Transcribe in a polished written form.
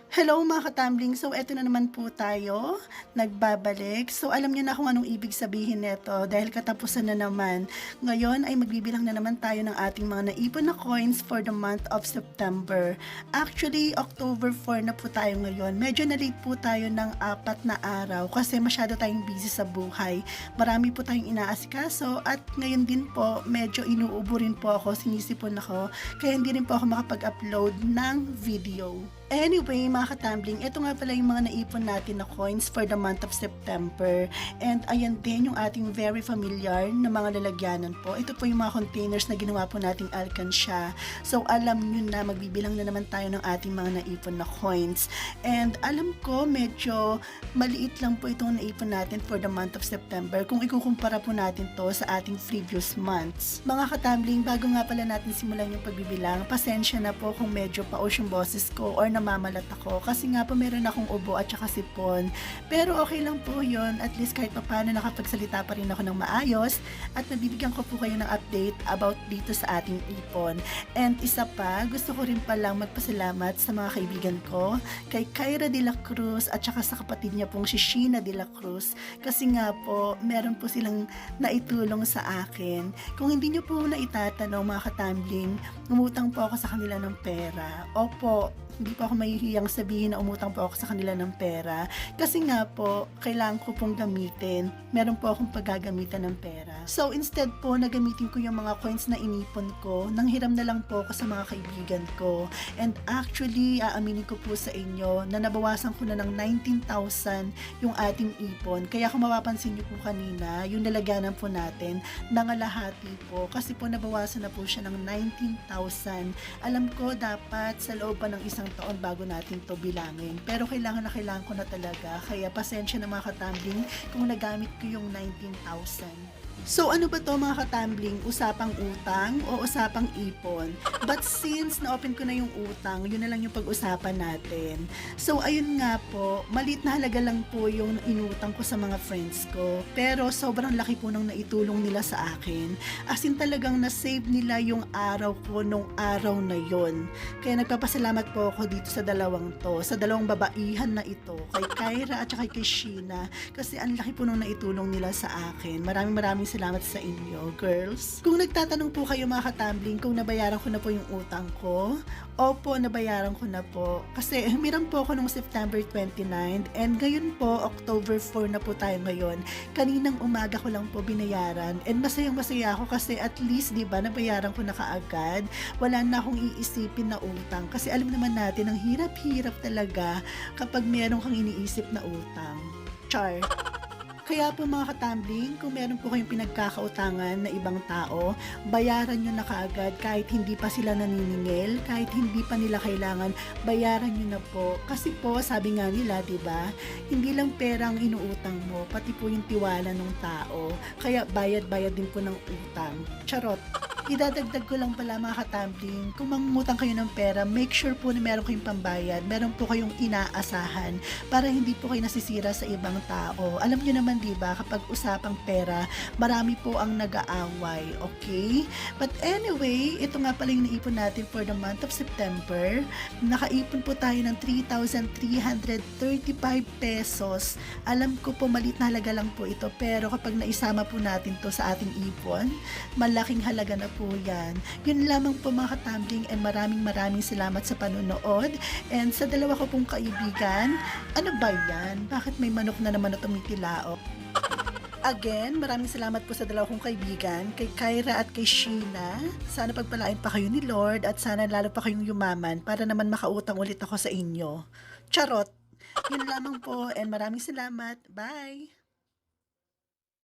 Hello mga katambling. So eto na naman po tayo, nagbabalik. So alam niyo na kung anong ibig sabihin nito dahil katapusan na naman. Ngayon ay magbibilang na naman tayo ng ating mga naipon na coins for the month of September. Actually, October 4 na po tayo ngayon. Medyo na-late po tayo ng 4 na araw kasi masyado tayong busy sa buhay. Marami po tayong inaasikaso at ngayon din po medyo inuubo rin po ako, sinisipon ako. Kaya hindi rin po ako makapag-upload ng video. Anyway, mga katambling, ito nga pala yung mga naipon natin na coins for the month of September. And ayan din yung ating very familiar na mga lalagyanan po. Ito po yung mga containers na ginawa po nating alkansya. So alam nyo na, magbibilang na naman tayo ng ating mga naipon na coins. And alam ko, medyo maliit lang po itong naipon natin for the month of September kung ikukumpara po natin to sa ating previous months. Mga katambling, bago nga pala natin simulan yung pagbibilang, pasensya na po kung medyo paos yung boses ko or namamalat ako kasi nga po meron akong ubo at saka sipon. Pero okay lang po yun, at least kahit paano nakapagsalita pa rin ako ng maayos at nabibigyan ko po kayo ng update about dito sa ating ipon. And isa pa, gusto ko rin palang magpasalamat sa mga kaibigan ko, kay Kyra de la Cruz at saka sa kapatid niya pong si Sheena de la Cruz kasi nga po meron po silang naitulong sa akin. Kung hindi nyo po naitatanong mga katambling, umutang po ako sa kanila ng pera. Opo, hindi po ako mahihiyang sabihin na umutang po ako sa kanila ng pera. Kasi nga po, kailangan ko pong gamitin. Meron po akong paggagamitan ng pera. So instead po, nagamitin ko yung mga coins na inipon ko. Nanghiram na lang po ako sa mga kaibigan ko. And actually, aaminin ko po sa inyo na nabawasan ko na ng 19,000 yung ating ipon. Kaya kung mapapansin niyo po kanina, yung nalagyanan po natin, nangalahati po. Kasi po nabawasan na po siya ng 19,000. Alam ko dapat sa loob pa ng isang taon bago natin to bilangin. Pero kailangan ko na talaga. Kaya pasensya na mga katambling kung nagamit ko yung 19,000. So ano ba to mga katambling? Usapang utang o usapang ipon? But since na-open ko na yung utang, yun na lang yung pag-usapan natin. So ayun nga po, maliit na halaga lang po yung inutang ko sa mga friends ko. Pero sobrang laki po nang naitulong nila sa akin. As in talagang na-save nila yung araw ko nung araw na yon. Kaya nagpapasalamat po ako dito sa dalawang babaihan na ito. Kay Kyra at saka kay Sheena. Kasi ang laki po nung naitulong nila sa akin. Maraming salamat sa inyo, girls. Kung nagtatanong po kayo mga katambling kung nabayaran ko na po yung utang ko, opo, nabayaran ko na po. Kasi humiram po ako nung September 29 and ngayon po, October 4 na po tayo ngayon. Kaninang umaga ko lang po binayaran and masayang-masaya ako kasi at least, di ba, nabayaran ko na kaagad. Wala na akong iisipin na utang kasi alam naman natin, ang hirap-hirap talaga kapag meron kang iniisip na utang. Char. Kaya po mga katambling, kung meron po kayong pinagkakautangan na ibang tao, bayaran nyo na kaagad kahit hindi pa sila naniningil, kahit hindi pa nila kailangan, bayaran nyo na po. Kasi po, sabi nga nila, diba, hindi lang pera ang inuutang mo, pati po yung tiwala ng tao. Kaya bayad-bayad din po ng utang. Charot. Idadagdag ko lang pala mga katambling, kung mangungutang kayo ng pera, make sure po na meron kayong pambayad, meron po kayong inaasahan para hindi po kayo nasisira sa ibang tao. Alam nyo naman diba, kapag usapang pera, marami po ang nag-aaway, okay? But anyway, ito nga pala yung naipon natin for the month of September. Nakaipon po tayo ng 3,335 pesos. Alam ko po maliit na halaga lang po ito, pero kapag naisama po natin to sa ating ipon, malaking halaga na po yan. Yun lamang po mga katambling and maraming salamat sa panonood. And sa dalawa ko pong kaibigan, ano ba yan? Bakit may manok na naman na tumitilao? Again, maraming salamat po sa dalawa kong kaibigan, kay Kyra at kay Sheena. Sana pagpalain pa kayo ni Lord at sana lalo pa kayong yumaman para naman makautang ulit ako sa inyo. Charot! Yun lamang po and maraming salamat. Bye!